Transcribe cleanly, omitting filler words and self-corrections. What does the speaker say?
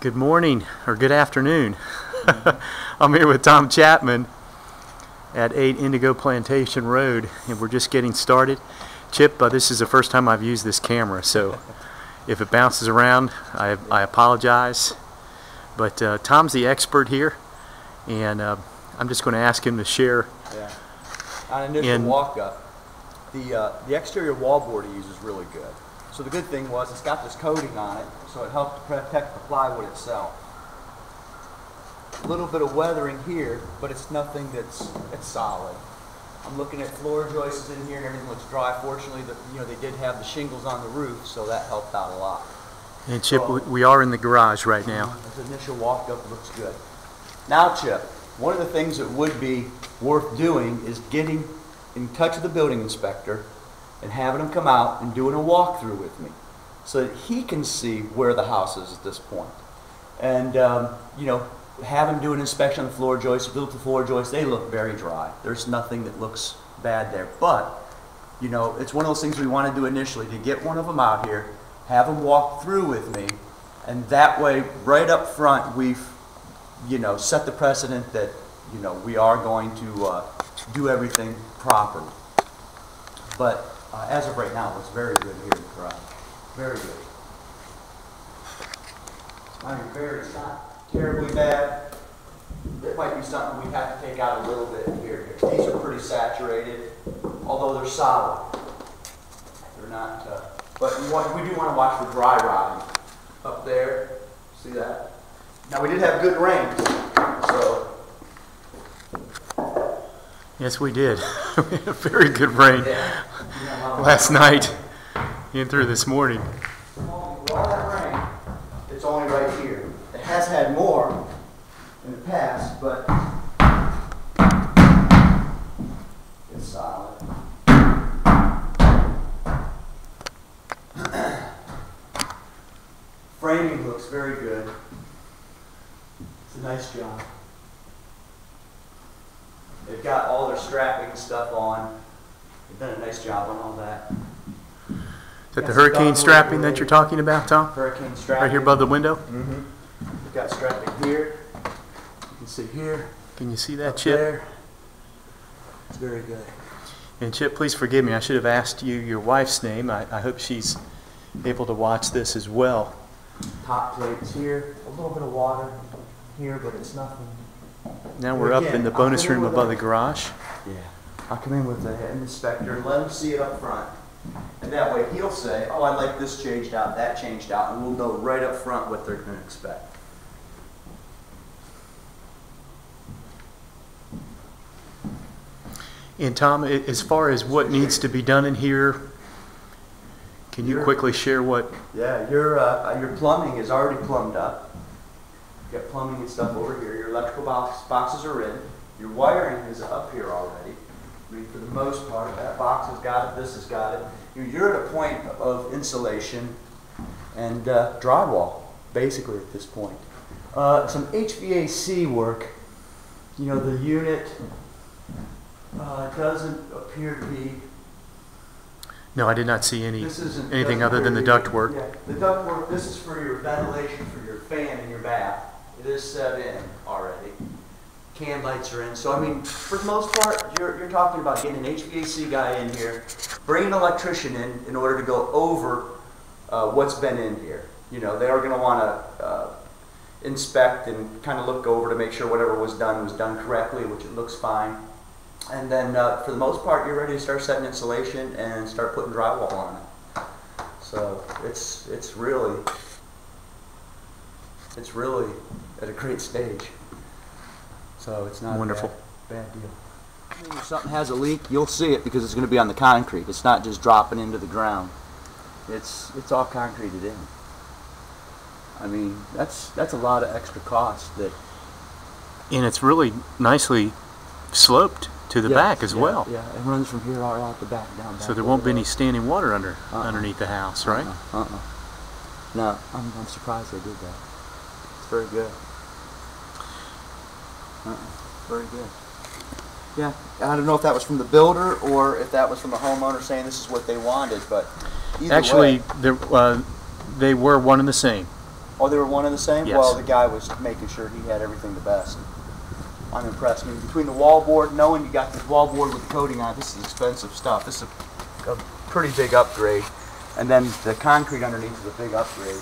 Good morning, or good afternoon. I'm here with Tom Chapman at 8 Indigo Plantation Road, and we're just getting started. Chip, this is the first time I've used this camera, so if it bounces around, I apologize. But Tom's the expert here, and I'm just going to ask him to share. Yeah. On initial walk-up, the exterior wallboard he uses is really good. So the good thing was it's got this coating on it, so it helped to protect the plywood itself. A little bit of weathering here, but it's nothing it's solid. I'm looking at floor joists in here and everything looks dry. Fortunately, they did have the shingles on the roof, so that helped out a lot. And Chip, so, we are in the garage right now. The initial walk-up looks good. Now, Chip, one of the things that would be worth doing is getting in touch with the building inspector and having him come out and doing a walkthrough with me so that he can see where the house is at this point. And, have him do an inspection on the floor joists, built the floor joists. They look very dry. There's nothing that looks bad there. But, it's one of those things we want to do initially, to get one of them out here, have him walk through with me, and that way, right up front, we've, set the precedent that, we are going to do everything properly. But as of right now, it looks very good here in the garage. Very good. It's not terribly bad. It might be something we have to take out a little bit here. These are pretty saturated, although they're solid. They're not, but we do want to watch for dry rotting. Up there, see that? Now we did have good rain, so. Yes, we did. We had a very good rain last night and through this morning. All that rain, it's only right here. It has had more in the past, but it's solid. Framing looks very good. It's a nice job. They've got all their strapping stuff on. They've done a nice job on all that. Is that the hurricane strapping that you're talking about, Tom? Hurricane strapping. Right here above the window? Mm-hmm. We've got strapping here. You can see here. Can you see that, Chip? There. It's very good. And Chip, please forgive me. I should have asked you your wife's name. I hope she's able to watch this as well. Top plates here. A little bit of water here, but it's nothing. Now we're up in the bonus room above the garage. Yeah. I'll come in with the head inspector and let him see it up front. And that way he'll say, oh, I like this changed out, that changed out, and we'll know right up front what they're going to expect. And Tom, as far as what needs to be done in here, can you quickly share what? Yeah, your plumbing is already plumbed up. You've got plumbing and stuff over here. Your electrical boxes are in. Your wiring is up here already. I mean, for the most part, that box has got it, this has got it. You're at a point of insulation and drywall, basically, at this point. Some HVAC work. The unit doesn't appear to be... No, I did not see anything other than the ductwork. Yeah, the ductwork, this is for your ventilation for your fan in your bath. It is set in already. Can lights are in. So, I mean, for the most part, you're talking about getting an HVAC guy in here, bringing an electrician in order to go over what's been in here. They are going to want to inspect and kind of look over to make sure whatever was done correctly, which it looks fine. And then, for the most part, you're ready to start setting insulation and start putting drywall on it. So, it's really at a great stage. So it's not wonderful. A bad deal. If something has a leak, you'll see it because it's going to be on the concrete. It's not just dropping into the ground. It's all concreted in. I mean, that's a lot of extra cost that. And it's really nicely sloped to the back as well. Yeah, it runs from here all out the back down. So there won't be any standing water underneath the house, right? No, I'm surprised they did that. It's very good. Very good. Yeah, I don't know if that was from the builder or if that was from the homeowner saying this is what they wanted, but either actually, way. they were one and the same. Oh, they were one and the same? Yes. Well, the guy was making sure he had everything the best. I'm impressed. I mean, between the wallboard, knowing you got this wallboard with the coating on it, this is expensive stuff. This is a pretty big upgrade. And then the concrete underneath is a big upgrade.